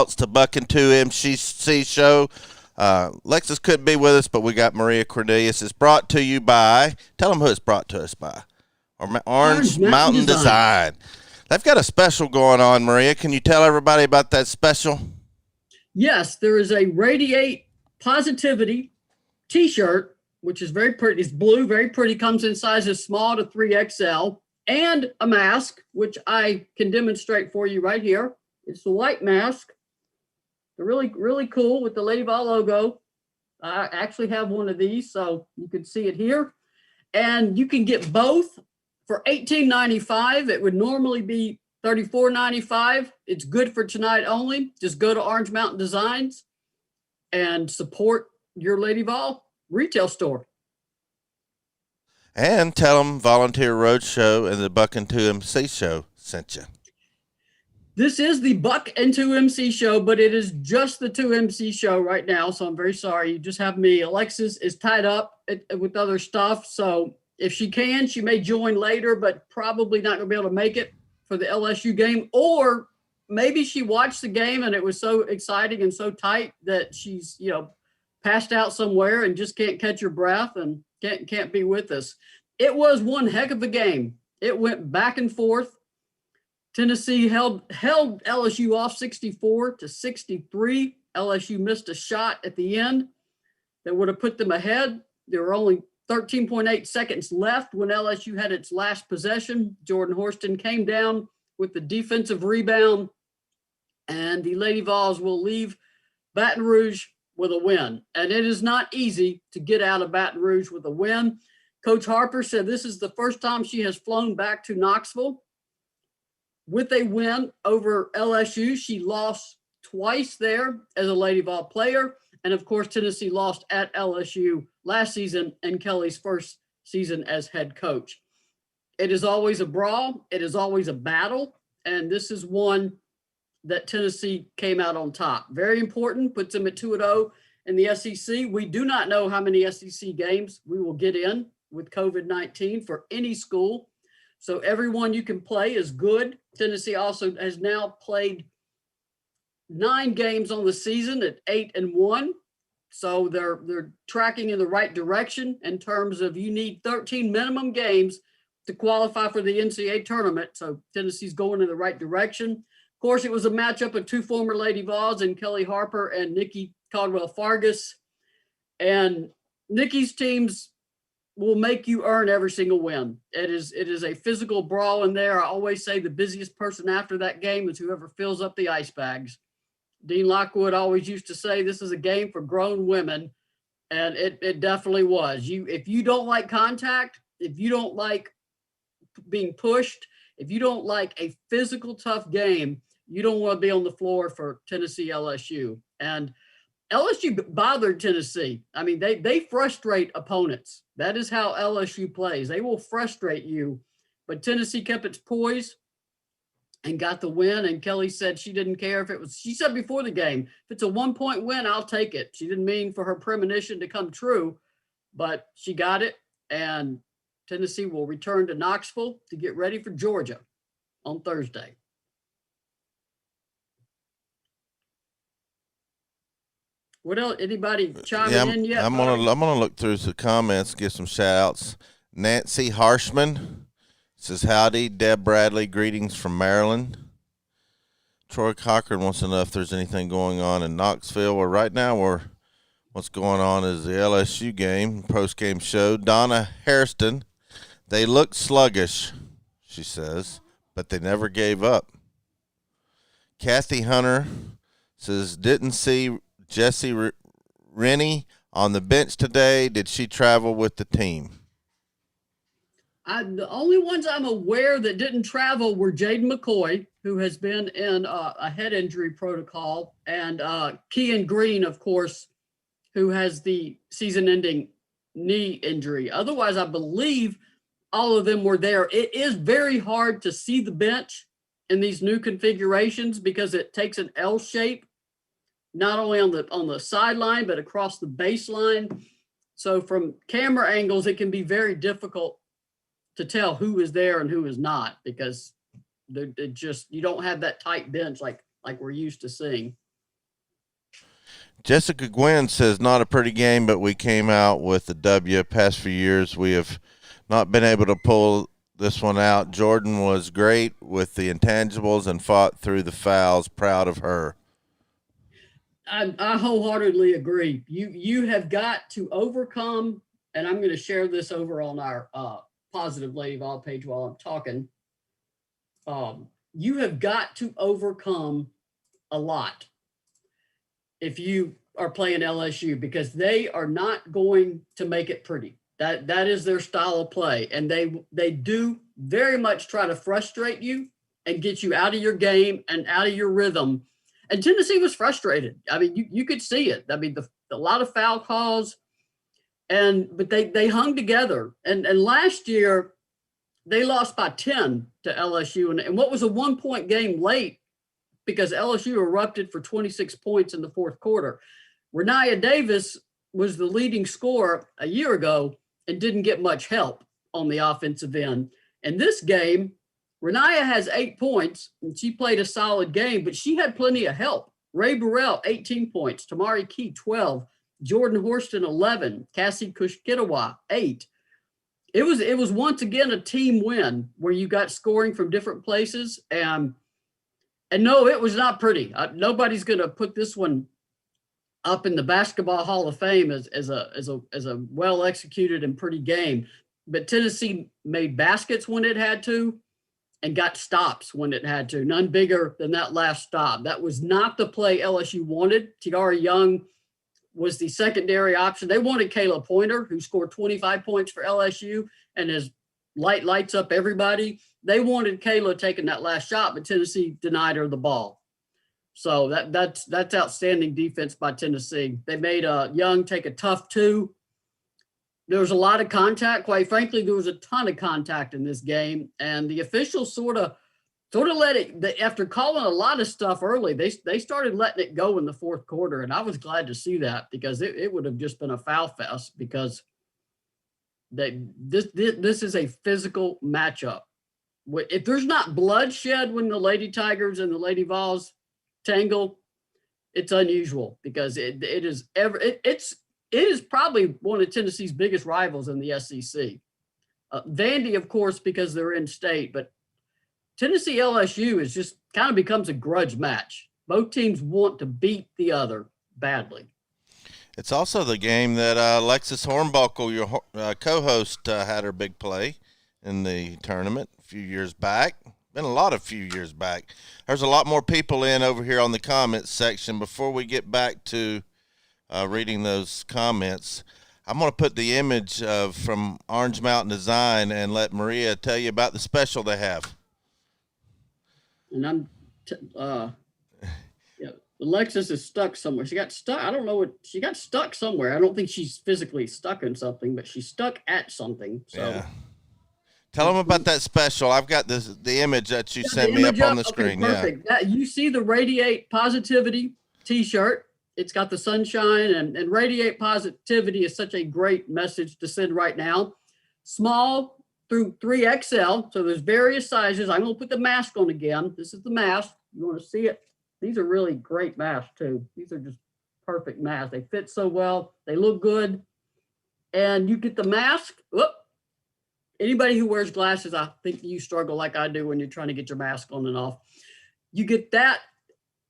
It's the Buck and 2MC show. Lexus couldn't be with us, but we got Maria Cornelius. It's brought to you by, tell them who it's brought to us by. Orange Orange Mountain Mountain Design. Design. They've got a special going on, Maria. Can you tell everybody about that special? Yes, there is a Radiate Positivity t-shirt, which is very pretty. It's blue, very pretty, comes in sizes small to 3XL, and a mask, which I can demonstrate for you right here. It's the white mask. They're really, really cool with the Lady Vol logo. I actually have one of these, so you can see it here. And you can get both for $18.95. It would normally be $34.95. It's good for tonight only. Just go to Orange Mountain Designs and support your Lady Vol retail store. And tell them Volunteer Roadshow and the Buck and 2MC show sent you. This is the Buck and 2MC show, but it is just the 2MC show right now, so I'm very sorry. You just have me. Alexis is tied up with other stuff, so if she can, she may join later, but probably not going to be able to make it for the LSU game. Or maybe she watched the game and it was so exciting and so tight that she's, passed out somewhere and just can't catch her breath and can't be with us. It was one heck of a game. It went back and forth. Tennessee held LSU off 64-63. LSU missed a shot at the end that would have put them ahead. There were only 13.8 seconds left when LSU had its last possession. Jordan Horston came down with the defensive rebound, and the Lady Vols will leave Baton Rouge with a win. And it is not easy to get out of Baton Rouge with a win. Coach Harper said this is the first time she has flown back to Knoxville with a win over LSU. She lost twice there as a Lady Vol player. And of course, Tennessee lost at LSU last season and Kelly's first season as head coach. It is always a brawl. It is always a battle. And this is one that Tennessee came out on top. Very important, puts them at 2-0 in the SEC. We do not know how many SEC games we will get in with COVID-19 for any school. So everyone you can play is good. Tennessee also has now played 9 games on the season at 8-1. So they're tracking in the right direction in terms of you need 13 minimum games to qualify for the NCAA tournament. So Tennessee's going in the right direction. Of course, it was a matchup of 2 former Lady Vols and Kelly Harper and Nikki Caldwell-Fargas. And Nikki's teams will make you earn every single win. It is a physical brawl in there. I always say the busiest person after that game is whoever fills up the ice bags. Dean Lockwood always used to say this is a game for grown women, and it definitely was. If you don't like contact, if you don't like being pushed, if you don't like a physical tough game, you don't want to be on the floor for Tennessee LSU. And LSU bothered Tennessee. I mean, they frustrate opponents. That is how LSU plays. They will frustrate you. But Tennessee kept its poise and got the win. And Kelly said she didn't care if it was, she said before the game, if it's a 1-point win, I'll take it. She didn't mean for her premonition to come true, but she got it. And Tennessee will return to Knoxville to get ready for Georgia on Thursday. What else? Anybody chiming in yet? I'm gonna look through some comments, give some shout outs. Nancy Harshman says howdy. Deb Bradley, greetings from Maryland. Troy Cochran wants to know if there's anything going on in Knoxville. Well, right now what's going on is the LSU game, post game show. Donna Hairston, they look sluggish, she says, but they never gave up. Kathy Hunter says didn't see Jessie Rennie on the bench today. Did she travel with the team? The only ones I'm aware that didn't travel were Jaden McCoy, who has been in a head injury protocol, and Kean Green, of course, who has the season-ending knee injury. Otherwise, I believe all of them were there. It is very hard to see the bench in these new configurations because it takes an L shape, not only on the sideline, but across the baseline. So from camera angles, it can be very difficult to tell who is there and who is not, because you don't have that tight bench like we're used to seeing. Jessica Gwynn says, not a pretty game, but we came out with the W. Past few years, we have not been able to pull this one out. Jordan was great with the intangibles and fought through the fouls. Proud of her. I wholeheartedly agree. You have got to overcome, and I'm going to share this over on our Positive Lady Vol page while I'm talking. You have got to overcome a lot if you are playing LSU because they are not going to make it pretty. That is their style of play, and they do very much try to frustrate you and get you out of your game and out of your rhythm. And Tennessee was frustrated. I mean, you could see it. I mean, a lot of foul calls, but they hung together. And last year they lost by 10 to LSU, and what was a 1-point game late because LSU erupted for 26 points in the fourth quarter. Renia Davis was the leading scorer a year ago and didn't get much help on the offensive end. And this game, Renia has 8 points, and she played a solid game, but she had plenty of help. Ray Burrell, 18 points. Tamari Key, 12. Jordan Horston, 11. Cassie Kushkitawa, 8. It was once again a team win where you got scoring from different places. And no, it was not pretty. Nobody's going to put this one up in the Basketball Hall of Fame as a well executed and pretty game. But Tennessee made baskets when it had to and got stops when it had to. None bigger than that last stop. That was not the play LSU wanted. Tiara Young was the secondary option. They wanted Kayla Pointer, who scored 25 points for LSU and has lights up everybody. They wanted Kayla taking that last shot, but Tennessee denied her the ball. So that's outstanding defense by Tennessee. They made Young take a tough 2. There was a lot of contact. Quite frankly, there was a ton of contact in this game, and the officials sort of let it. After calling a lot of stuff early, they started letting it go in the fourth quarter, and I was glad to see that because it would have just been a foul fest because this is a physical matchup. If there's not bloodshed when the Lady Tigers and the Lady Vols tangle, it's unusual because it is probably one of Tennessee's biggest rivals in the SEC. Vandy, of course, because they're in state, but Tennessee LSU is just kind of becomes a grudge match. Both teams want to beat the other badly. It's also the game that Alexis Hornbuckle, your co-host, had her big play in the tournament a few years back. Been a lot of few years back. There's a lot more people in over here on the comments section. Before we get back to reading those comments, I'm going to put the image from Orange Mountain Design and let Maria tell you about the special they have. And Alexis is stuck somewhere. She got stuck. I don't know what she got stuck somewhere. I don't think she's physically stuck in something, but she's stuck at something. So. Yeah. Tell them about that special. I've got the image that you sent me up on the screen. Perfect. Yeah. You see the Radiate Positivity T-shirt. It's got the sunshine and Radiate Positivity is such a great message to send right now. Small through 3XL. So there's various sizes. I'm going to put the mask on again. This is the mask. You want to see it? These are really great masks too. These are just perfect masks. They fit so well. They look good. And you get the mask. Whoop. Anybody who wears glasses, I think you struggle like I do when you're trying to get your mask on and off. You get that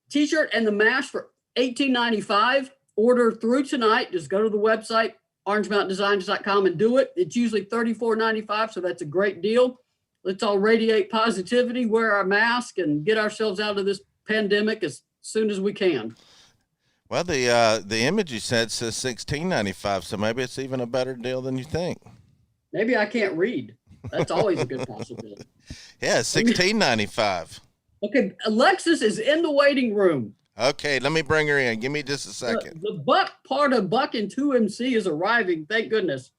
T-shirt and the mask for $18.95. Order through tonight. Just go to the website, orangemountaindesigns.com, and do it. It's usually $34.95, so that's a great deal. Let's all radiate positivity, wear our mask, and get ourselves out of this pandemic as soon as we can. Well, the image you said says $16.95, so maybe it's even a better deal than you think. Maybe I can't read. That's always a good possibility. Yeah, $16.95. Okay, Alexis is in the waiting room. Okay, let me bring her in. Give me just a second. The Buck part of Buck and 2MC is arriving. Thank goodness.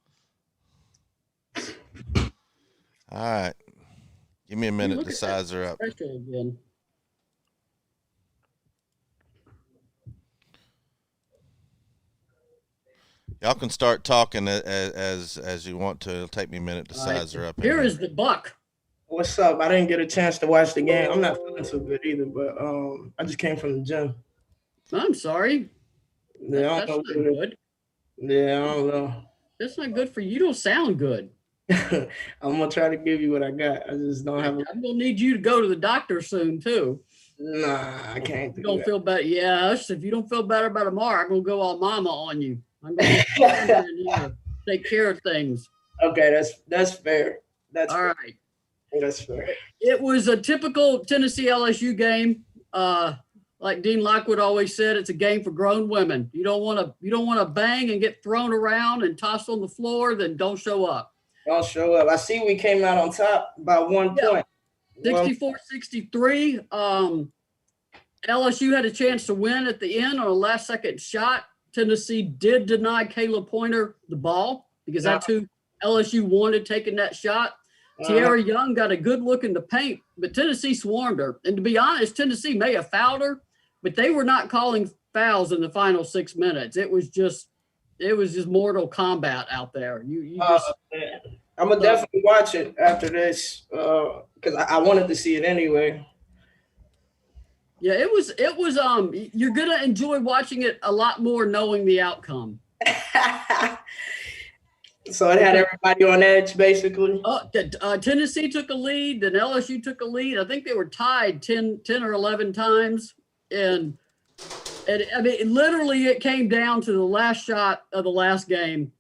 All right. Give me a minute to size her up. Again. Y'all can start talking as you want to. It'll take me a minute to size her up. Here is the Buck. What's up? I didn't get a chance to watch the game. I'm not feeling so good either, but I just came from the gym. I'm sorry. Yeah, I That's don't not know. good. Yeah, I don't know. That's not good for you. You don't sound good. I'm gonna try to give you what I got. I just don't have. I'm gonna need you to go to the doctor soon too. Nah, I can't You do don't feel better. Yes, if you don't feel better by tomorrow, I'm gonna go all mama on you. I'm gonna get that. in here, take care of things. Okay, that's fair. That's All fair. right. That's fair. It was a typical Tennessee LSU game. Like Dean Lockwood always said, it's a game for grown women. You don't want to bang and get thrown around and tossed on the floor, then don't show up. Don't show up. I see we came out on top by 1 Yeah. point. 64-63. LSU had a chance to win at the end on a last second shot. Tennessee did deny Caleb Pointer the ball because that's who LSU wanted taking that shot. Tiara Young got a good look in the paint, but Tennessee swarmed her. And to be honest, Tennessee may have fouled her, but they were not calling fouls in the final 6 minutes. It was just Mortal Kombat out there. I'm gonna definitely watch it after this because I wanted to see it anyway. Yeah, it was you're gonna enjoy watching it a lot more knowing the outcome. So it had everybody on edge, basically. Tennessee took a lead, then LSU took a lead. I think they were tied 10 or 11 times. And I mean, literally it came down to the last shot of the last game,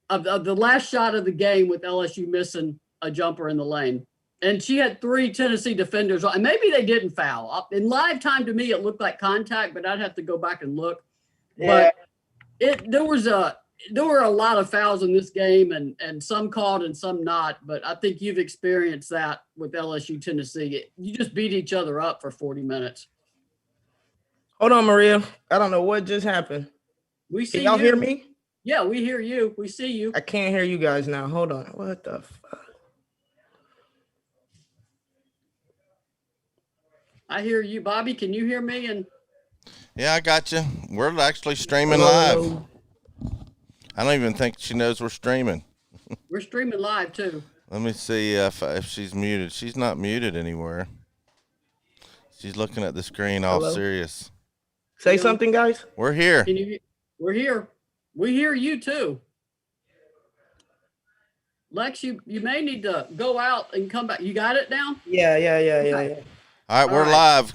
of the last shot of the game with LSU missing a jumper in the lane. And she had 3 Tennessee defenders on, and maybe they didn't foul. In live time, to me, it looked like contact, but I'd have to go back and look. Yeah. But there were a lot of fouls in this game, and some called and some not. But I think you've experienced that with LSU Tennessee. You just beat each other up for 40 minutes. Hold on, Maria. I don't know what just happened. We see Can y'all hear me? Yeah, we hear you. We see you. I can't hear you guys now. Hold on. What the fuck? I hear you, Bobby. Can you hear me? And Yeah, I got you. We're actually streaming live. I don't even think she knows we're streaming. We're streaming live too. Let me see if she's muted. She's not muted anywhere. She's looking at the screen all serious. Say something, guys. We're here. We're here. We hear you too. Lex, you may need to go out and come back. You got it now? Yeah. All right, we're live.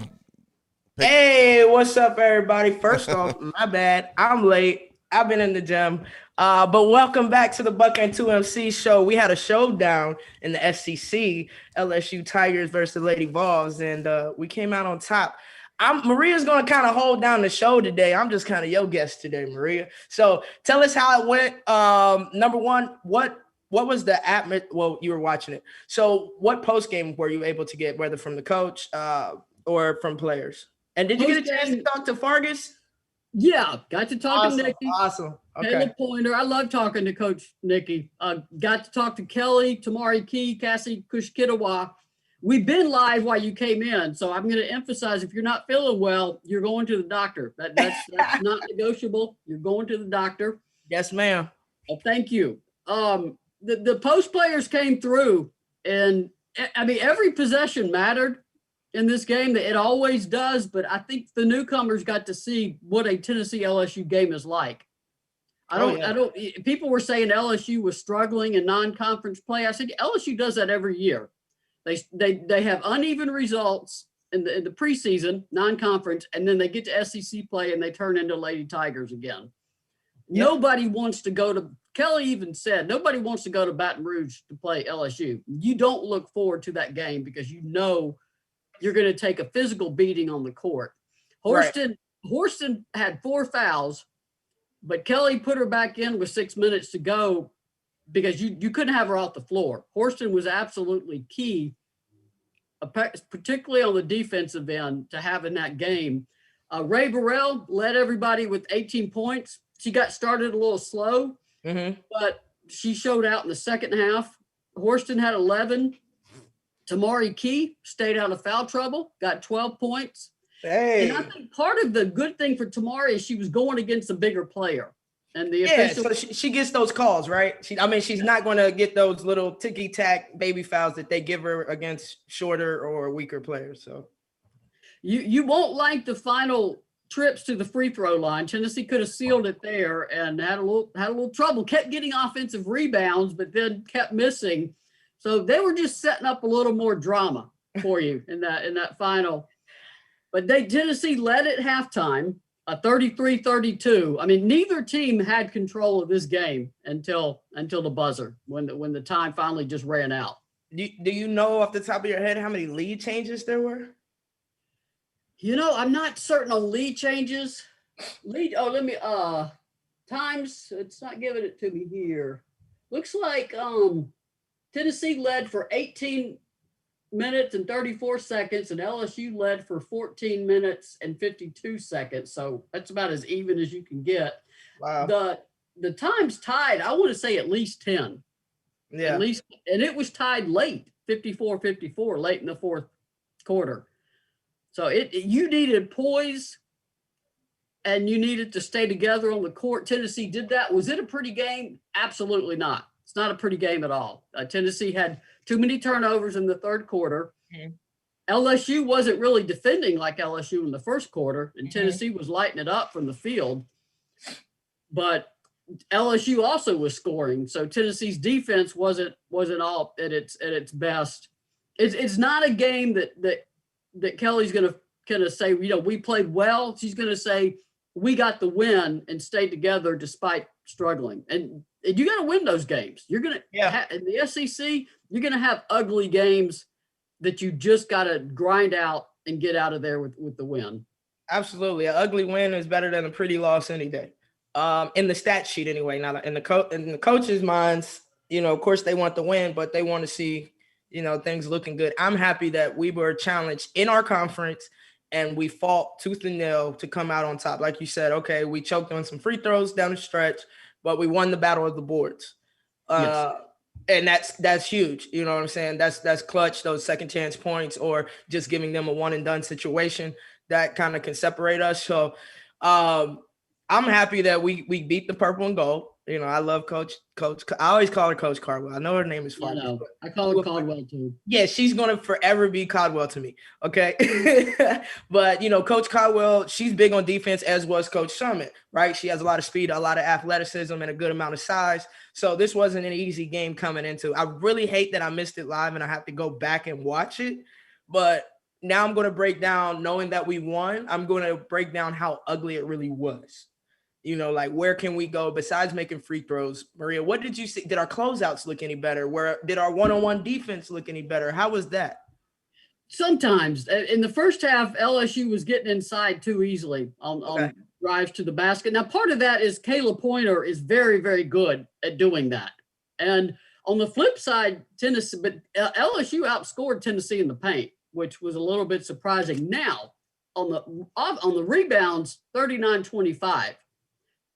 Hey, what's up, everybody? First off, my bad. I'm late. I've been in the gym. But welcome back to the Buck and 2MC show. We had a showdown in the SEC, LSU Tigers versus Lady Vols, and we came out on top. Maria's going to kind of hold down the show today. I'm just kind of your guest today, Maria. So tell us how it went. Number one, what was the atmosphere? Well, you were watching it. So what post game were you able to get, whether from the coach or from players? And did you get a chance to talk to Fargus? Yeah, got to talk to Nikki. Awesome. Okay. Caleb Pointer. I love talking to Coach Nikki. Got to talk to Kelly, Tamari Key, Cassie Kushkitawa. We've been live while you came in, so I'm going to emphasize, if you're not feeling well, you're going to the doctor. That's not negotiable. You're going to the doctor. Yes, ma'am. Well, thank you. The post players came through, and I mean, every possession mattered in this game. That it always does, but I think the newcomers got to see what a Tennessee LSU game is like. People were saying LSU was struggling in non-conference play. I said LSU does that every year. They have uneven results in the preseason, non-conference, and then they get to SEC play and they turn into Lady Tigers again. Yep. Nobody wants to go to, Kelly even said, nobody wants to go to Baton Rouge to play LSU. You don't look forward to that game because you know you're going to take a physical beating on the court. Horston had 4 fouls, but Kelly put her back in with 6 minutes to go because you couldn't have her off the floor. Horston was absolutely key, particularly on the defensive end, to have in that game. Ray Burrell led everybody with 18 points. She got started a little slow, but she showed out in the second half. Horston had 11. Tamari Key stayed out of foul trouble, got 12 points. Hey. And I think part of the good thing for Tamari is she was going against a bigger player. And the official, so she gets those calls, right? She's not going to get those little ticky-tack baby fouls that they give her against shorter or weaker players. So you won't like the final trips to the free throw line. Tennessee could have sealed it there and had a little trouble. Kept getting offensive rebounds, but then kept missing. So they were just setting up a little more drama for you in that final. But Tennessee led at halftime, 33-32. I mean, neither team had control of this game until the buzzer when the time finally just ran out. Do you know off the top of your head how many lead changes there were? I'm not certain on lead changes. Times, it's not giving it to me here. Looks like Tennessee led for 18 minutes and 34 seconds, and LSU led for 14 minutes and 52 seconds. So that's about as even as you can get. Wow. The times tied, I want to say at least 10. Yeah. At least, and it was tied late, 54-54, late in the fourth quarter. So you needed poise and you needed to stay together on the court. Tennessee did that. Was it a pretty game? Absolutely not. It's not a pretty game at all. Tennessee had too many turnovers in the third quarter. Mm-hmm. LSU wasn't really defending like LSU in the first quarter, and Tennessee was lighting it up from the field. But LSU also was scoring, so Tennessee's defense wasn't all at its best. It's not a game that Kelly's gonna say, we played well. She's gonna say we got the win and stayed together despite struggling. And you got to win those games. You're gonna in the SEC. You're gonna have ugly games that you just got to grind out and get out of there with the win. Absolutely, an ugly win is better than a pretty loss any day. In the stat sheet anyway. Now in the coaches' minds, of course they want the win, but they want to see, things looking good. I'm happy that we were challenged in our conference and we fought tooth and nail to come out on top. Like you said, okay, we choked on some free throws down the stretch, but we won the battle of the boards. Yes. And that's huge. You know what I'm saying? That's clutch, those second chance points, or just giving them a one and done situation that kind of can separate us. So I'm happy that we beat the purple and gold. I love Coach. I always call her Coach Cardwell. I know her name is Farley. I call her Caldwell too. Yeah, she's gonna forever be Caldwell to me. Okay, but Coach Caldwell, she's big on defense, as was Coach Summit. Right? She has a lot of speed, a lot of athleticism, and a good amount of size. So this wasn't an easy game coming into. I really hate that I missed it live and I have to go back and watch it. But now I'm going to break down, knowing that we won. I'm going to break down how ugly it really was. Where can we go besides making free throws? Maria, what did you see? Did our closeouts look any better? Did our one-on-one defense look any better? How was that? Sometimes in the first half, LSU was getting inside too easily on drives to the basket. Now, part of that is Kayla Pointer is very, very good at doing that. And on the flip side, Tennessee, but LSU outscored Tennessee in the paint, which was a little bit surprising. Now, on the rebounds, 39-25.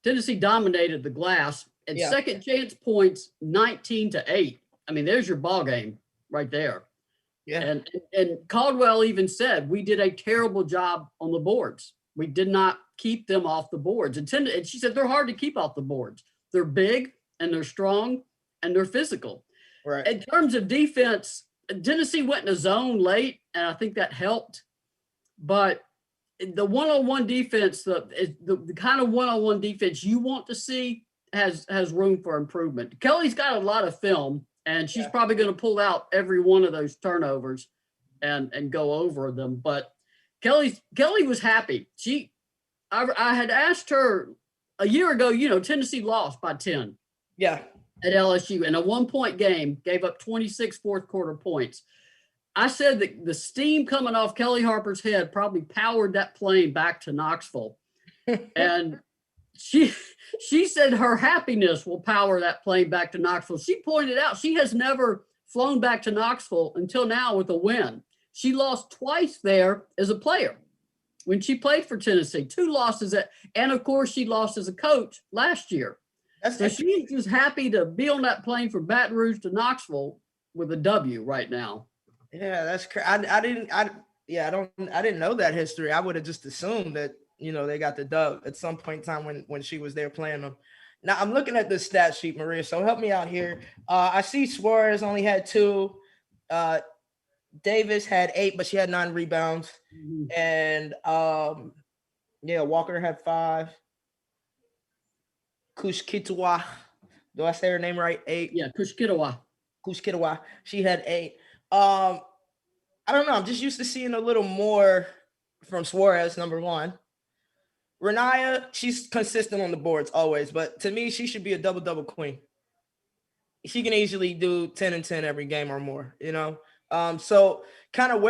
Tennessee dominated the glass, and second chance points 19-8. I mean, there's your ball game right there. Yeah. And Caldwell even said, we did a terrible job on the boards. We did not keep them off the boards. And she said they're hard to keep off the boards. They're big and they're strong and they're physical. Right. In terms of defense, Tennessee went in a zone late, and I think that helped. But the one-on-one defense, the kind of one-on-one defense you want to see has room for improvement. Kelly's got a lot of film, and she's probably going to pull out every one of those turnovers and go over them. But Kelly was happy. I had asked her a year ago, Tennessee lost by 10. Yeah. At LSU in a 1-point game, gave up 26 fourth quarter points. I said that the steam coming off Kelly Harper's head probably powered that plane back to Knoxville. And she said her happiness will power that plane back to Knoxville. She pointed out she has never flown back to Knoxville until now with a win. She lost twice there as a player when she played for Tennessee, 2 losses and of course she lost as a coach last year. So she's just happy to be on that plane from Baton Rouge to Knoxville with a W right now. Yeah, that's crazy. I didn't know that history. I would have just assumed that, they got the dub at some point in time when she was there playing them. Now I'm looking at the stat sheet, Maria, so help me out here. I see Suarez only had 2. Davis had 8, but she had 9 rebounds. Mm-hmm. And Yeah, Walker had 5. Kush Kitwa, do I say her name right? 8. Yeah, Kushkitawa. Kush Kitwa, she had 8. Um, I don't know. I'm just used to seeing a little more from Suarez, number 1. Renaya, she's consistent on the boards always, but to me, she should be a double-double queen. She can easily do 10 and 10 every game or more, you know? So kind of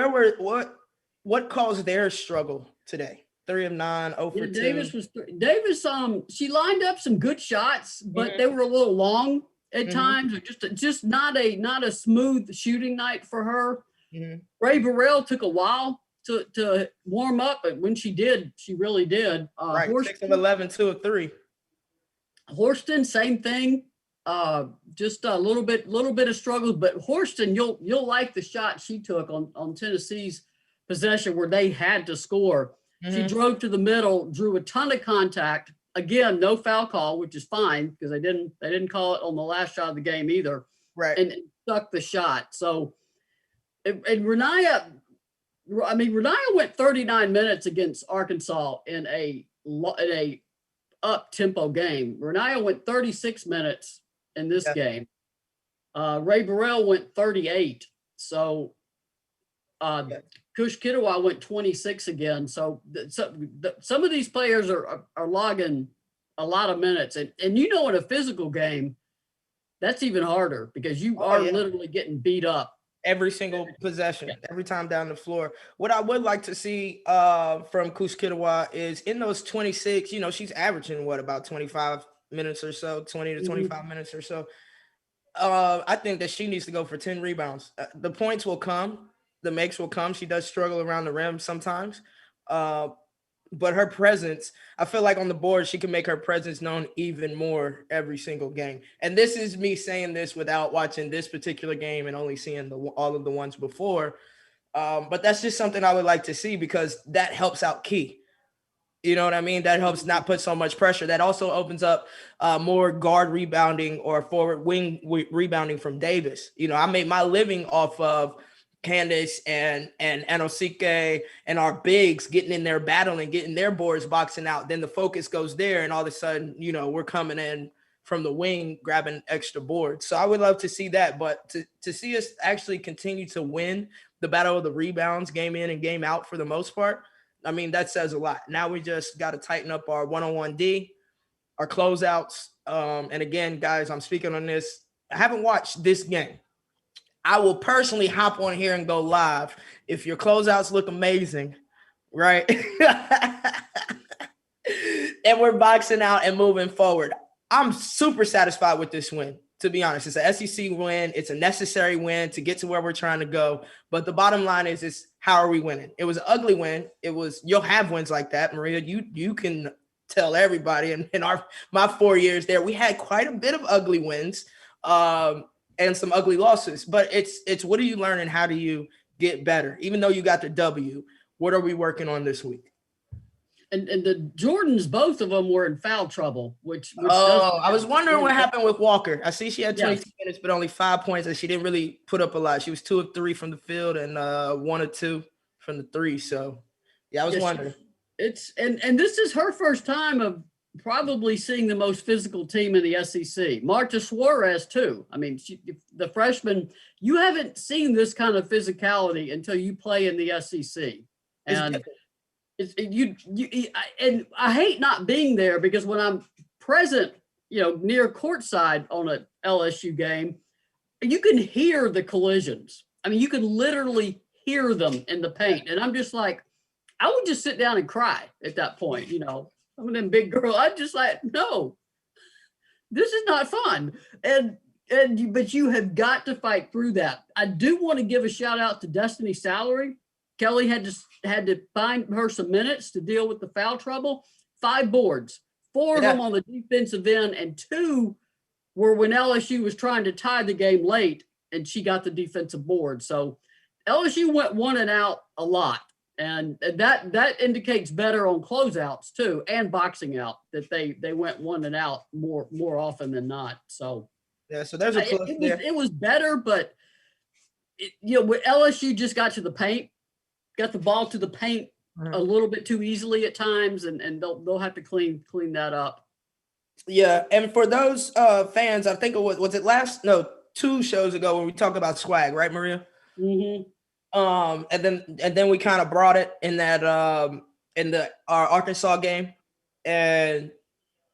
what caused their struggle today? 3 of 9, 0 for Yeah, 2. Davis. She lined up some good shots, but they were a little long at times, or just not a smooth shooting night for her. Ray Burrell took a while to warm up, but when she did, she really did. Right, 6 of 11, 2 of 3. Horston, same thing. Just a little bit of struggles, but Horston, you'll like the shot she took on Tennessee's possession where they had to score. She drove to the middle, drew a ton of contact. Again, no foul call, which is fine because they didn't call it on the last shot of the game either. Right. And stuck the shot. So, and Renaya went 39 minutes against Arkansas in a up tempo game. Renaya went 36 minutes in this game. Ray Burrell went 38. So Kush Kittiwa went 26 again. So some of these players are logging a lot of minutes. And in a physical game, that's even harder because you are literally getting beat up. Every single possession, every time down the floor. What I would like to see from Kush Kittiwa is in those 26, she's averaging about 25 minutes or so, 20 to 25 minutes or so. I think that she needs to go for 10 rebounds. The points will come. The makes will come. She does struggle around the rim sometimes. But her presence, I feel like on the board, she can make her presence known even more every single game. And this is me saying this without watching this particular game and only seeing all of the ones before. But that's just something I would like to see because that helps out Key. You know what I mean? That helps not put so much pressure. That also opens up more guard rebounding or forward wing rebounding from Davis. I made my living off of Candace and Anosike and our bigs getting in there battling, getting their boards boxing out. Then the focus goes there, and all of a sudden, we're coming in from the wing, grabbing extra boards. So I would love to see that, but to see us actually continue to win the battle of the rebounds game in and game out for the most part, I mean, that says a lot. Now we just got to tighten up our one-on-one D, our closeouts. And again, guys, I'm speaking on this. I haven't watched this game. I will personally hop on here and go live if your closeouts look amazing, right? And we're boxing out and moving forward. I'm super satisfied with this win, to be honest. It's an SEC win. It's a necessary win to get to where we're trying to go. But the bottom line is how are we winning? It was an ugly win. You'll have wins like that, Maria. You can tell everybody in my 4 years there, we had quite a bit of ugly wins. And some ugly losses, but it's what do you learn and how do you get better? Even though you got the W, what are we working on this week? And the Jordans, both of them were in foul trouble, which I was wondering what happened with Walker. I see she had 22 minutes, but only 5 points, and she didn't really put up a lot. She was 2 of 3 from the field and 1 or 2 from the 3. So I was wondering. And this is her first time of probably seeing the most physical team in the SEC. Marta Suarez too. I mean, the freshman, you haven't seen this kind of physicality until you play in the SEC. And and I hate not being there because when I'm present, near courtside on an LSU game, you can hear the collisions. I mean, you can literally hear them in the paint. And I'm just like, I would just sit down and cry at that point, Some of them big girls, I'm just like, no, this is not fun. But you have got to fight through that. I do want to give a shout out to Destiny Salary. Kelly had to find her some minutes to deal with the foul trouble. 5 boards, 4 of them on the defensive end, and 2 were when LSU was trying to tie the game late, and she got the defensive board. So LSU went 1 and out a lot. And that indicates better on closeouts too, and boxing out that they went 1 and out more often than not. So so there's a plus there. It was better, but when LSU just got to the paint, got the ball to the paint a little bit too easily at times, and they'll have to clean that up. Yeah, and for those fans, I think it was it 2 shows ago when we talked about swag, right, Maria? Mm-hmm. And then we kind of brought it in that in the our Arkansas game, and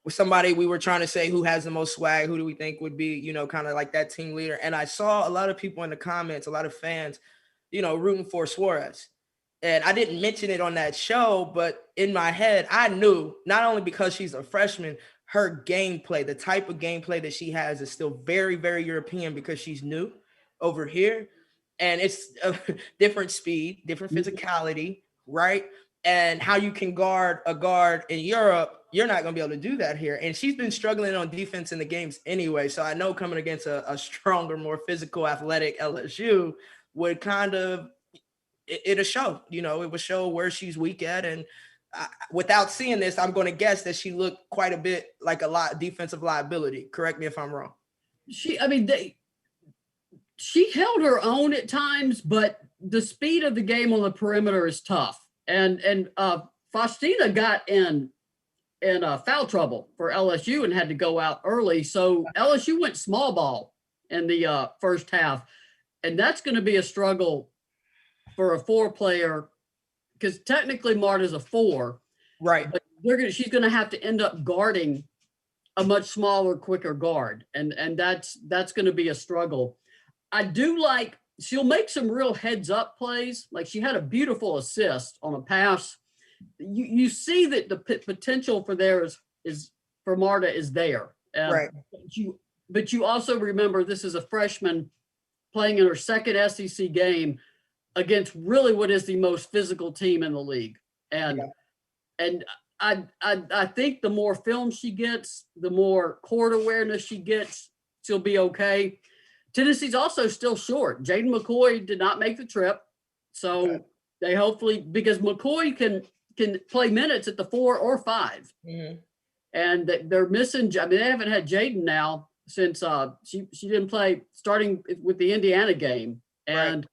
with somebody we were trying to say who has the most swag, who do we think would be, kind of like that team leader. And I saw a lot of people in the comments, a lot of fans, rooting for Suarez. And I didn't mention it on that show, but in my head, I knew, not only because she's a freshman, her gameplay, the type of gameplay that she has is still very, very European because she's new over here. And it's a different speed, different physicality, right? And how you can guard a guard in Europe, you're not going to be able to do that here. And she's been struggling on defense in the games anyway. So I know coming against a stronger, more physical, athletic LSU would kind of, it'll show, it would show where she's weak at. And without seeing this, I'm going to guess that she looked quite a bit like a lot defensive liability. Correct me if I'm wrong. She held her own at times, but the speed of the game on the perimeter is tough. And Faustina got in foul trouble for LSU and had to go out early. So LSU went small ball in the first half, and that's going to be a struggle for a 4-player, because technically Marta's a 4, right? But she's going to have to end up guarding a much smaller, quicker guard, and that's going to be a struggle. I do like, she'll make some real heads up plays. Like she had a beautiful assist on a pass. You see that the potential for there is for Marta is there. Right. But you also remember this is a freshman playing in her second SEC game against really what is the most physical team in the league. And I think the more film she gets, the more court awareness she gets, she'll be okay. Tennessee's also still short. Jaden McCoy did not make the trip. So they hopefully, because McCoy can play minutes at the 4 or 5. Mm-hmm. And they're missing, they haven't had Jaden now since she didn't play starting with the Indiana game. And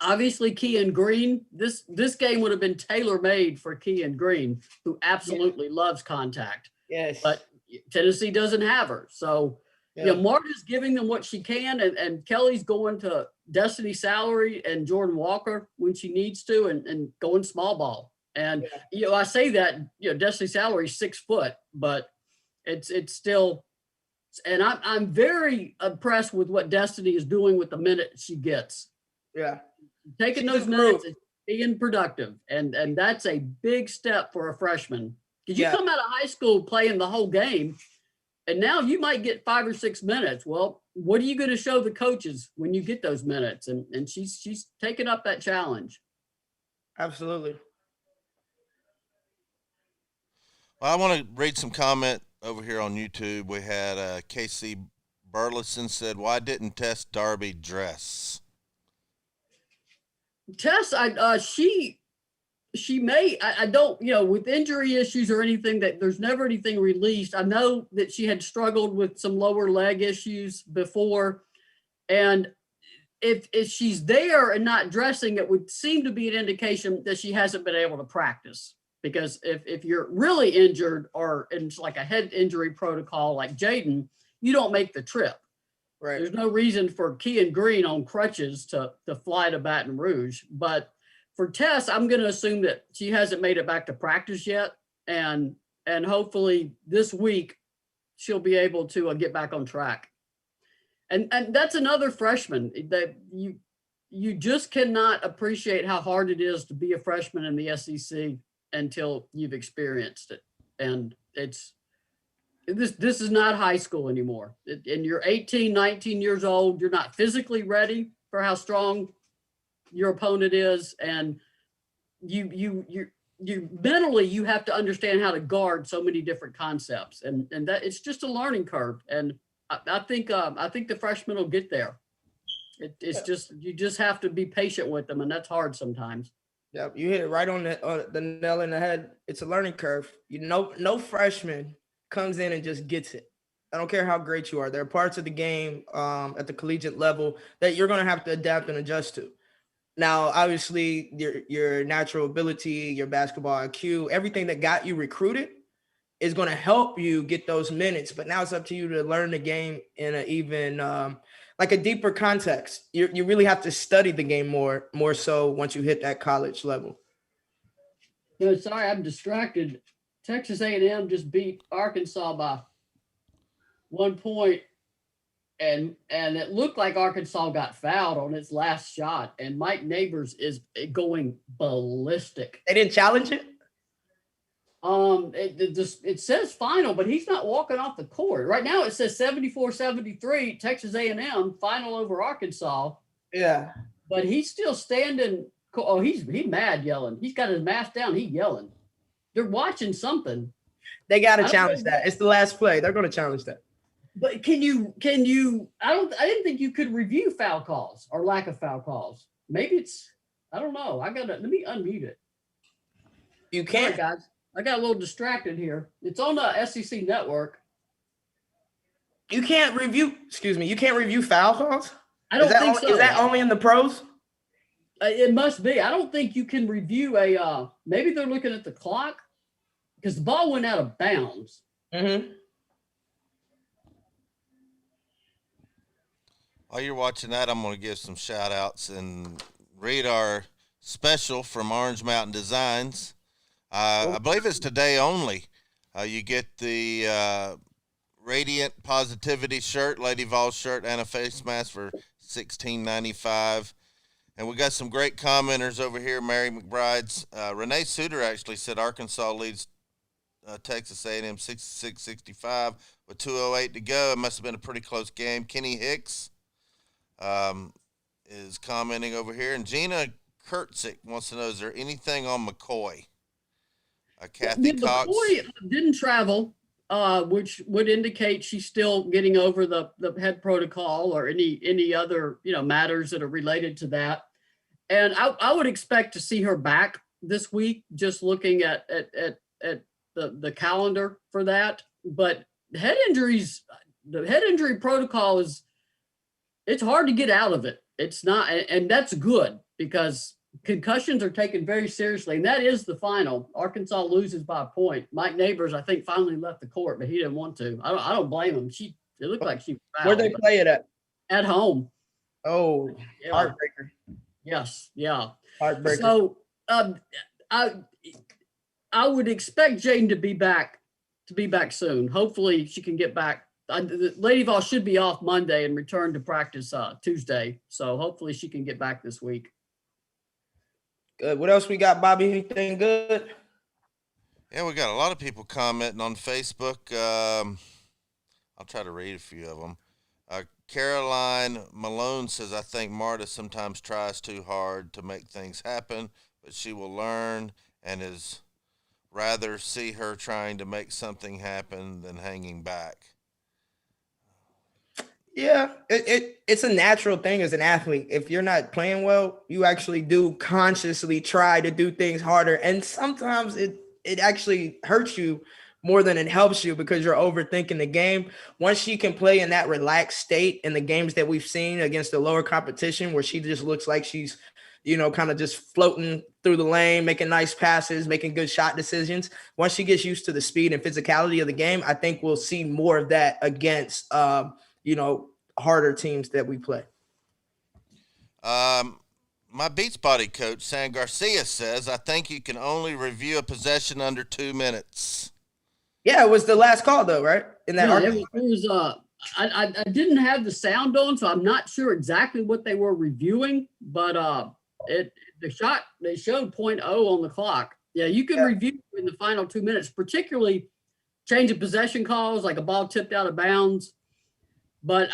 obviously Kean Green, this game would have been tailor-made for Kean Green, who absolutely loves contact. Yes. But Tennessee doesn't have her. So Marta's giving them what she can, and Kelly's going to Destiny Salary and Jordan Walker when she needs to, and going small ball. And I say that Destiny Salary is 6 foot, but it's still. And I'm very impressed with what Destiny is doing with the minutes she gets. Yeah, taking those minutes and being productive, and that's a big step for a freshman. Because you come out of high school playing the whole game, and now you might get 5 or 6 minutes. Well, what are you going to show the coaches when you get those minutes? And she's taking up that challenge. Absolutely. Well, I want to read some comment over here on YouTube. We had KC Burleson said, "Why didn't Tess Darby dress?" Tess, she may, I don't, with injury issues or anything, that there's never anything released. I know that she had struggled with some lower leg issues before. And if she's there and not dressing, it would seem to be an indication that she hasn't been able to practice. Because if you're really injured or in like a head injury protocol like Jaden, you don't make the trip. Right. There's no reason for Kean Green on crutches to fly to Baton Rouge. But for Tess, I'm going to assume that she hasn't made it back to practice yet. And hopefully this week she'll be able to get back on track. And that's another freshman that you just cannot appreciate how hard it is to be a freshman in the SEC until you've experienced it. And this is not high school anymore. And you're 18, 19 years old. You're not physically ready for how strong your opponent is. And you mentally, you have to understand how to guard so many different concepts. And that it's just a learning curve. And I think the freshmen will get there. It's just, you just have to be patient with them. And that's hard sometimes. Yeah, you hit it right on the nail in the head. It's a learning curve. No freshman comes in and just gets it. I don't care how great you are. There are parts of the game at the collegiate level that you're going to have to adapt and adjust to. Now, obviously, your natural ability, your basketball IQ, everything that got you recruited is going to help you get those minutes. But now it's up to you to learn the game in a even like a deeper context. You really have to study the game more so once you hit that college level. No, sorry, I'm distracted. Texas A&M just beat Arkansas by 1 point, and it looked like Arkansas got fouled on its last shot, and Mike Neighbors is going ballistic. They didn't challenge it? It says final, but he's not walking off the court. Right now it says 74-73, Texas A&M final over Arkansas. Yeah. But he's still standing. Oh, he's mad yelling. He's got his mask down. He's yelling. They're watching something. They got to challenge that. It's the last play. They're going to challenge that. But can you, I didn't think you could review foul calls or lack of foul calls. Maybe it's, I don't know. Let me unmute it. You can't. Sorry, guys. I got a little distracted here. It's on the SEC network. You can't review foul calls? I don't think so. Is that only in the pros? It must be. I don't think you can review maybe they're looking at the clock because the ball went out of bounds. Mm-hmm. While you're watching that, I'm going to give some shout outs and read our special from Orange Mountain Designs. I believe it's today only. You get the Radiant Positivity shirt, Lady Vols shirt, and a face mask for $16.95. And we got some great commenters over here. Mary McBride's Renee Suter actually said Arkansas leads Texas A&M 66-65 with 2:08 to go. It must have been a pretty close game. Kenny Hicks is commenting over here, and Gina Kurtzik wants to know: is there anything on McCoy? Kathy Cox McCoy didn't travel, which would indicate she's still getting over the head protocol or any other matters that are related to that. And I would expect to see her back this week. Just looking at the calendar for that, but the head injury protocol it's hard to get out of it. It's not, and that's good because concussions are taken very seriously, and that is the final. Arkansas loses by a point. Mike Neighbors, I think, finally left the court, but he didn't want to. I don't blame him. It looked like she fouled. Where'd they play it at? At home. Oh, yeah. Heartbreaker. Yes, yeah. Heartbreaker. So I would expect Jaden to be back soon. Hopefully she can get back. Lady Vol should be off Monday and return to practice Tuesday. So hopefully she can get back this week. Good. What else we got, Bobby? Anything good? Yeah, we got a lot of people commenting on Facebook. I'll try to read a few of them. Caroline Malone says, I think Marta sometimes tries too hard to make things happen, but she will learn and is rather see her trying to make something happen than hanging back. Yeah, it's a natural thing as an athlete. If you're not playing well, you actually do consciously try to do things harder. And sometimes it actually hurts you more than it helps you because you're overthinking the game. Once she can play in that relaxed state in the games that we've seen against the lower competition where she just looks like she's, kind of just floating through the lane, making nice passes, making good shot decisions. Once she gets used to the speed and physicality of the game, I think we'll see more of that against harder teams that we play. My Beats Body coach, San Garcia, says, I think you can only review a possession under 2 minutes. Yeah, it was the last call, though, right? In that it was I didn't have the sound on, so I'm not sure exactly what they were reviewing, but they showed 0.0 on the clock. Yeah, you can review in the final 2 minutes, particularly change of possession calls, like a ball tipped out of bounds. But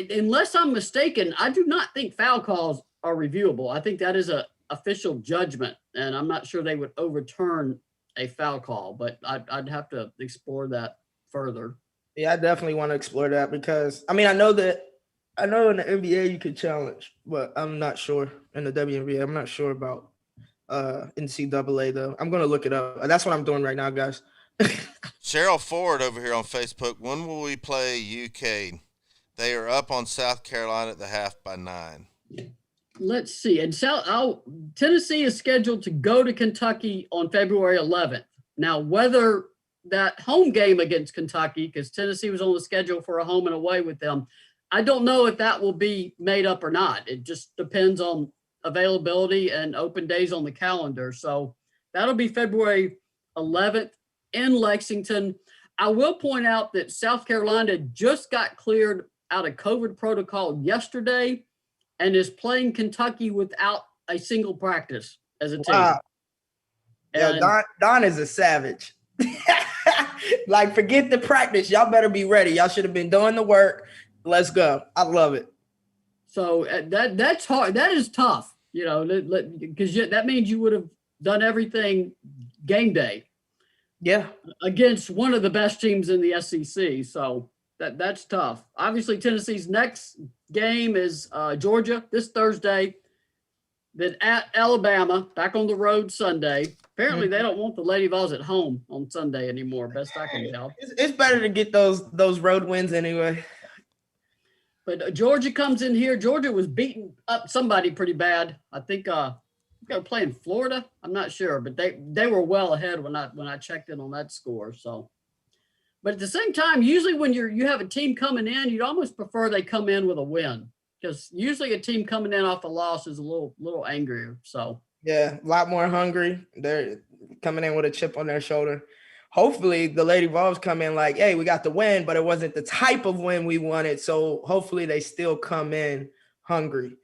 unless I'm mistaken, I do not think foul calls are reviewable. I think that is a official judgment, and I'm not sure they would overturn a foul call, but I'd have to explore that further. Yeah, I definitely want to explore that because, I know in the NBA you could challenge, but I'm not sure in the WNBA. I'm not sure about NCAA, though. I'm going to look it up. That's what I'm doing right now, guys. Cheryl Ford over here on Facebook, when will we play UK? They are up on South Carolina at the half by 9. let's see. And Tennessee is scheduled to go to Kentucky on February 11th. Now, whether that home game against Kentucky, because Tennessee was on the schedule for a home and away with them, I don't know if that will be made up or not. It just depends on availability and open days on the calendar. So that'll be February 11th in Lexington. I will point out that South Carolina just got cleared out of COVID protocol yesterday and is playing Kentucky without a single practice as a team. Wow. And Yo, Don is a savage. Like, forget the practice. Y'all better be ready. Y'all should have been doing the work. Let's go. I love it. so that's hard. That is tough, because that means you would have done everything game day Yeah. against one of the best teams in the SEC. So that's tough. Obviously, Tennessee's next game is Georgia this Thursday. Then at Alabama, back on the road Sunday. Apparently, they don't want the Lady Vols at home on Sunday anymore. Best I can tell. It's better to get those road wins anyway. But Georgia comes in here. Georgia was beating up somebody pretty bad. I think they were playing Florida. I'm not sure, but they were well ahead when I checked in on that score. So, but at the same time, usually when you have a team coming in, you'd almost prefer they come in with a win, because usually a team coming in off a loss is a little angrier. So yeah, a lot more hungry. They're coming in with a chip on their shoulder. Hopefully the Lady Vols come in like, hey, we got the win, but it wasn't the type of win we wanted. So hopefully they still come in hungry.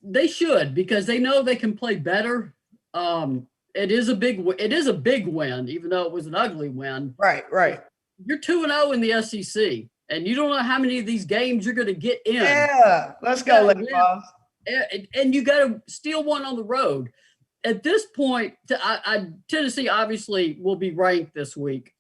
They should, because they know they can play better. It is a big win, even though it was an ugly win. Right. You're 2-0 in the SEC, and you don't know how many of these games you're going to get in. Yeah, let's go, Lady Vols. And you got to steal one on the road. At this point, Tennessee obviously will be ranked this week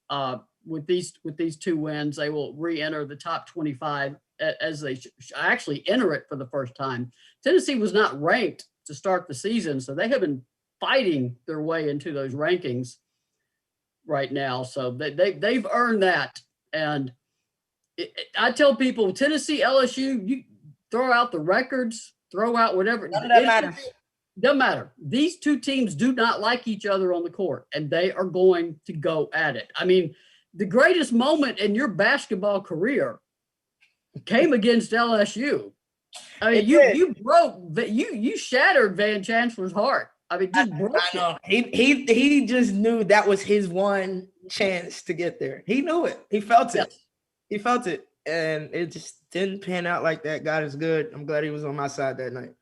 with these two wins. They will re-enter the top 25 as they actually enter it for the first time. Tennessee was not ranked to start the season, so they have been fighting their way into those rankings right now. So they've earned that. And I tell people, Tennessee, LSU, you throw out the records, throw out whatever. None of that matters. Doesn't matter. These two teams do not like each other on the court, and they are going to go at it. I mean, the greatest moment in your basketball career came against LSU. I mean, you shattered Van Chancellor's heart. I mean, just broke I know. He just knew that was his one chance to get there. He knew it. He felt it. Yes. He felt it, and it just didn't pan out like that. God is good. I'm glad he was on my side that night.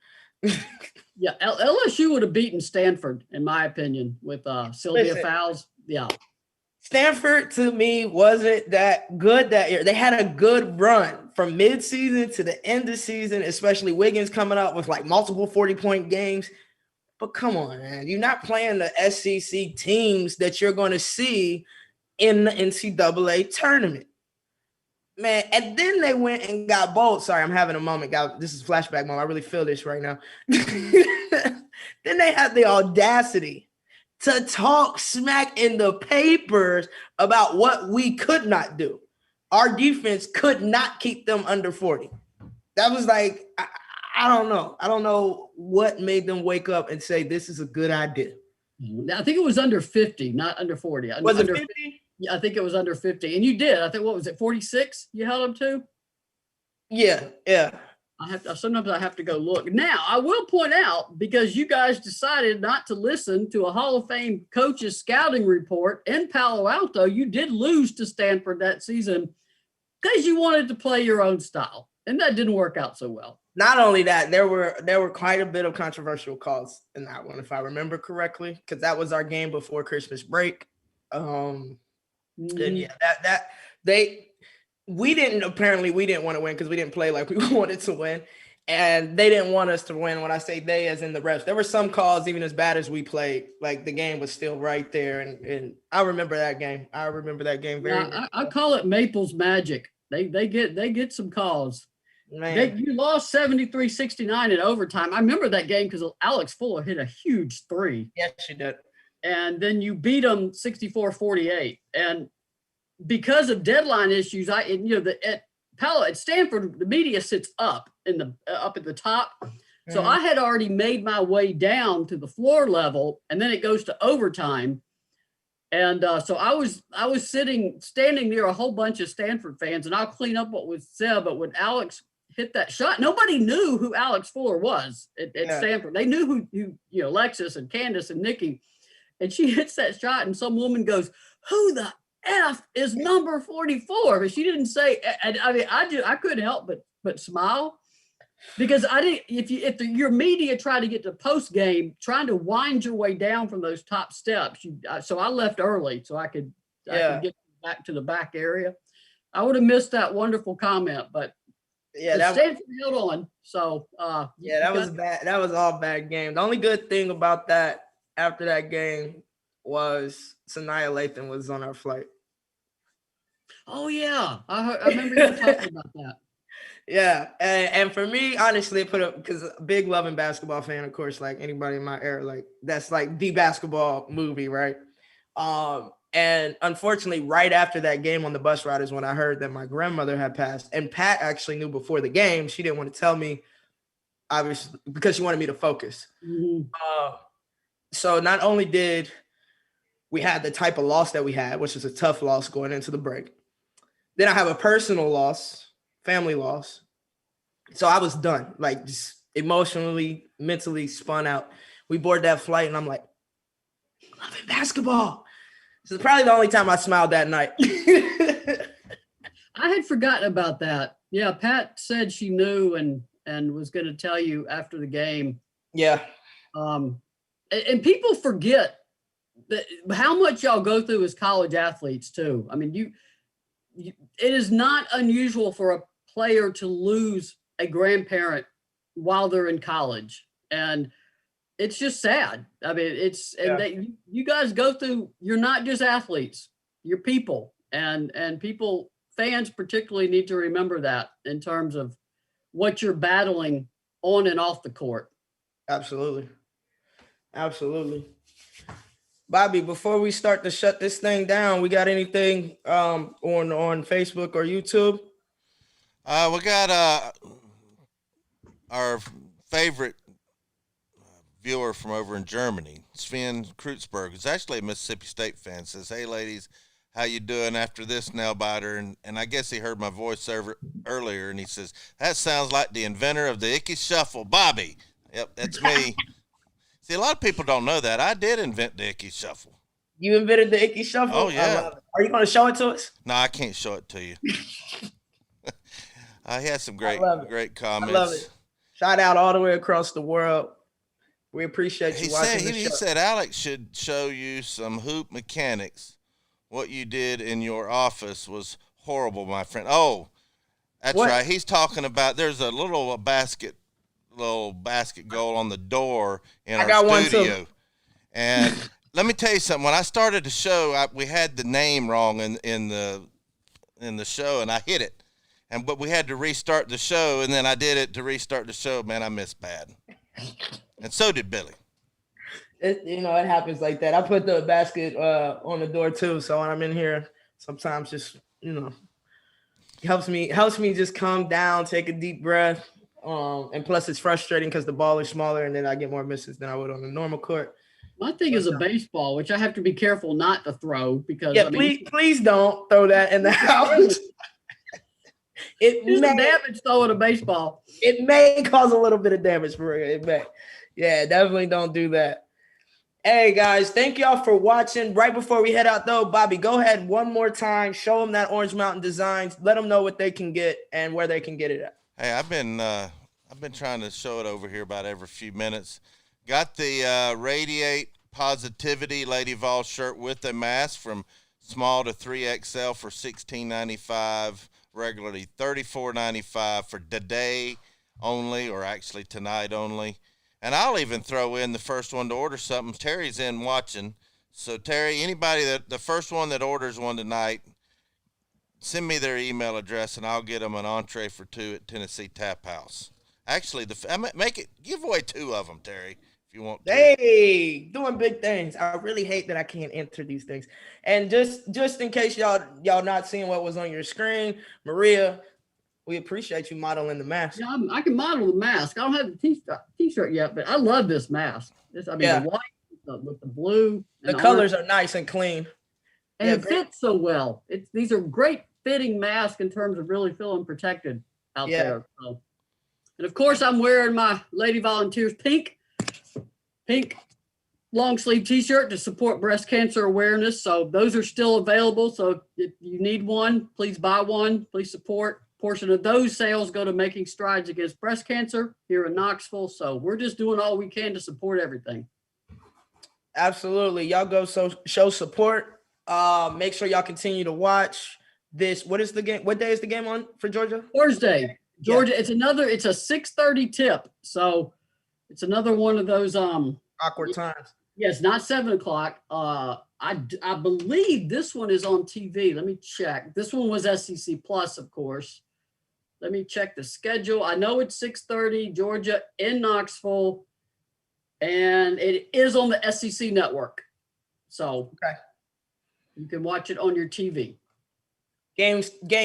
Yeah, LSU would have beaten Stanford, in my opinion, with Sylvia Fowles. Yeah. Stanford, to me, wasn't that good that year. They had a good run from mid-season to the end of the season, especially Wiggins coming up with like multiple 40-point games. But come on, man. You're not playing the SEC teams that you're going to see in the NCAA tournament. Man, and then they went and got bold. Sorry, I'm having a moment, guys. This is flashback moment. I really feel this right now. Then they had the audacity to talk smack in the papers about what we could not do. Our defense could not keep them under 40. That was like, I don't know. I don't know what made them wake up and say this is a good idea. I think it was under 50, not under 40. Was under it 50? Yeah, I think it was under 50. And you did. I think, what was it, 46 you held them to? Yeah. Sometimes I have to go look. Now, I will point out, because you guys decided not to listen to a Hall of Fame coach's scouting report in Palo Alto, you did lose to Stanford that season because you wanted to play your own style. And that didn't work out so well. Not only that, there were quite a bit of controversial calls in that one, if I remember correctly, because that was our game before Christmas break. And yeah, we didn't want to win because we didn't play like we wanted to win, and they didn't want us to win. When I say they, as in the refs, there were some calls even as bad as we played. Like the game was still right there, and I remember that game. Very. I call it Maples magic. They get some calls. Man. You lost 73-69 in overtime. I remember that game because Alex Fuller hit a huge three. Yes, she did. And then you beat them 64-48. And because of deadline issues, at Stanford, the media sits up in the up at the top. So I had already made my way down to the floor level, and then it goes to overtime. And so I was standing near a whole bunch of Stanford fans, and I'll clean up what was said. But when Alex hit that shot, nobody knew who Alex Fuller was at Stanford. They knew who Lexus and Candace and Nikki. And she hits that shot, and some woman goes, "Who the F is number 44?" But she didn't say. And I mean, I couldn't help but smile. Because I didn't. If your media try to get to post game, trying to wind your way down from those top steps, so I left early so I could get back to the back area. I would have missed that wonderful comment, but that Stanford held on. So that was bad. That was all bad game. The only good thing about that after that game was Sanaya Lathan was on our flight. Oh yeah, I remember you talking about that. Yeah, and for me, honestly, it put up because big loving basketball fan, of course, like anybody in my era, like that's like the basketball movie, right? And unfortunately, right after that game on the bus ride is when I heard that my grandmother had passed. And Pat actually knew before the game. She didn't want to tell me, obviously, because she wanted me to focus. Mm-hmm. So not only did we have the type of loss that we had, which is a tough loss going into the break, then I have a personal loss. Family loss. So I was done, like just emotionally, mentally spun out. We board that flight and I'm like, loving basketball. This is probably the only time I smiled that night. I had forgotten about that. Yeah, Pat said she knew and was going to tell you after the game. Yeah. And people forget that how much y'all go through as college athletes too. I mean, it is not unusual for a player to lose a grandparent while they're in college, and it's just sad. I mean, you guys go through. You're not just athletes; you're people, and people, fans particularly, need to remember that in terms of what you're battling on and off the court. Absolutely. Bobby, before we start to shut this thing down, we got anything on Facebook or YouTube? We got our favorite viewer from over in Germany, Sven Kreutzberg, is actually a Mississippi State fan. Says, "Hey, ladies, how you doing after this nail biter?" And I guess he heard my voice earlier, and he says, "That sounds like the inventor of the Icky Shuffle, Bobby." Yep, that's me. See, a lot of people don't know that. I did invent the Icky Shuffle. You invented the Icky Shuffle? Oh, yeah. Are you going to show it to us? No, I can't show it to you. He had some great comments. I love it. Shout out all the way across the world. We appreciate you watching the show. He said Alex should show you some hoop mechanics. What you did in your office was horrible, my friend. Oh, that's right. He's talking about there's a little basket goal on the door in our studio. And let me tell you something. When I started the show, we had the name wrong in the show, and I hit it. But we had to restart the show, and then I did it to restart the show. Man, I missed bad. And so did Billy. It happens like that. I put the basket on the door too, so when I'm in here, sometimes just helps me just calm down, take a deep breath. And plus, it's frustrating because the ball is smaller, and then I get more misses than I would on the normal court. My thing is a baseball, which I have to be careful not to throw because please don't throw that in the house. It may damage throwing a baseball. It may cause a little bit of damage for real. It may. Yeah, definitely don't do that. Hey guys, thank y'all for watching. Right before we head out though, Bobby, go ahead one more time. Show them that Orange Mountain Designs. Let them know what they can get and where they can get it at. Hey, I've been trying to show it over here about every few minutes. Got the Radiate Positivity Lady Vols shirt with a mask from small to 3XL for $16.95. Regularly $34.95 for today only, or actually tonight only. And I'll even throw in the first one to order something. Terry's in watching. So Terry, anybody the first one that orders one tonight, send me their email address and I'll get them an entree for two at Tennessee Tap House. Actually, give away two of them, Terry, if you want to. Hey, doing big things. I really hate that I can't enter these things. And just in case y'all not seeing what was on your screen, Maria We appreciate you modeling the mask. Yeah, I can model the mask. I don't have the t-shirt yet, but I love this mask. The white with the blue. The and colors orange. are nice and clean. And Yeah, it fits so well. These are great fitting masks in terms of really feeling protected out there. So. And of course, I'm wearing my Lady Volunteers pink long sleeve t-shirt to support breast cancer awareness. So those are still available. So if you need one, please buy one. Please support. Portion of those sales go to making strides against breast cancer here in Knoxville. So we're just doing all we can to support everything. Absolutely. Y'all go show support. Make sure y'all continue to watch this. What is the game? What day is the game on for Georgia? Thursday. Georgia, yeah. It's a 6:30 tip. So it's another one of those awkward times. Yes, not 7:00. I believe this one is on TV. Let me check. This one was SEC Plus, of course. Let me check the schedule. I know it's 6:30, Georgia in Knoxville, and it is on the SEC network. So you can watch it on your TV. Game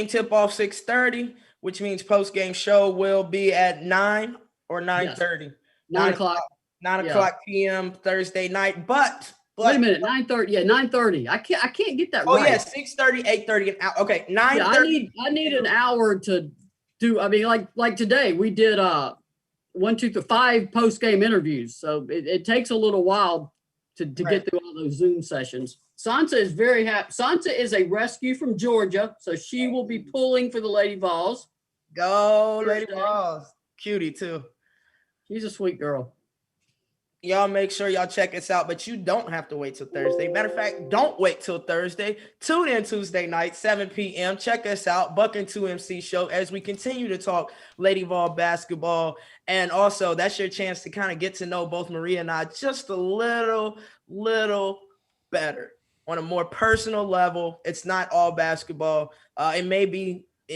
tip off 6:30, which means post game show will be at 9 or 9:30. Yes. 9 o'clock. 9 o'clock p.m. Thursday night. But wait a minute, 9:30. Yeah, 9:30. I can't get that right. Oh yeah, 6:30, 8:30 an hour. Okay, 9:30. Yeah, I need an hour to do. I mean, like today we did 1, 2, 3, 5 post game interviews. So it takes a little while to get through all those Zoom sessions. Sansa is very happy. Sansa is a rescue from Georgia, so she will be pulling for the Lady Vols. Go Lady Vols. Cutie too. She's a sweet girl. Y'all make sure y'all check us out, but you don't have to wait till Thursday. Matter of fact, don't wait till Thursday. Tune in Tuesday night, 7 p.m. Check us out, Buck and 2MC Show, as we continue to talk Lady Vol basketball. And also, that's your chance to kind of get to know both Maria and I just a little better on a more personal level. It's not all basketball. It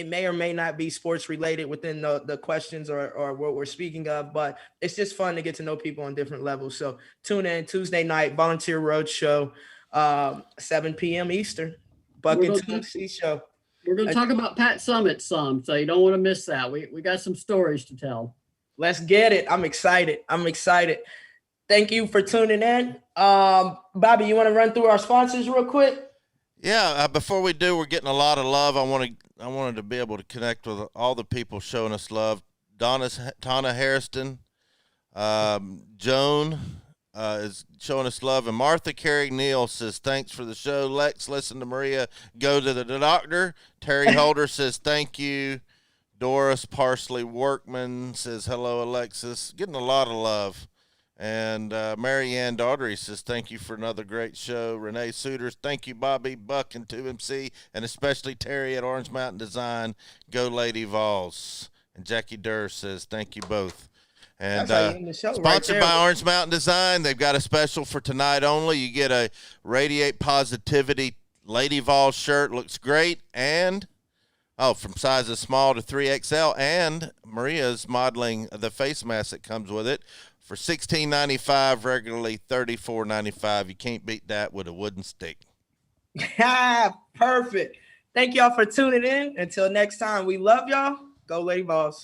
may or may not be sports related within the questions or what we're speaking of, but it's just fun to get to know people on different levels. So tune in Tuesday night, Volunteer Road Show, 7 p.m. Eastern, Buck and 2MC Show. We're going to talk about Pat Summitt some, so you don't want to miss that. We got some stories to tell. Let's get it. I'm excited. Thank you for tuning in. Bobby, you want to run through our sponsors real quick? Yeah, before we do, we're getting a lot of love. I wanted to be able to connect with all the people showing us love. Tana Harrison, Joan is showing us love, and Martha Carey Neal says thanks for the show. Lex, listen to Maria go to the doctor. Terry Holder says thank you. Doris Parsley Workman says hello, Alexis. Getting a lot of love. And Mary Ann Daughtery says, thank you for another great show. Renee Suiters, thank you, Bobby, Buck, and 2MC, and especially Terry at Orange Mountain Design. Go Lady Vols. And Jackie Durr says, thank you both. And sponsored by Orange Mountain Design. They've got a special for tonight only. You get a Radiate Positivity Lady Vols shirt. Looks great. And from sizes small to 3XL. And Maria's modeling the face mask that comes with it. For $16.95, regularly $34.95. You can't beat that with a wooden stick. Perfect. Thank y'all for tuning in. Until next time, we love y'all. Go Lady Vols.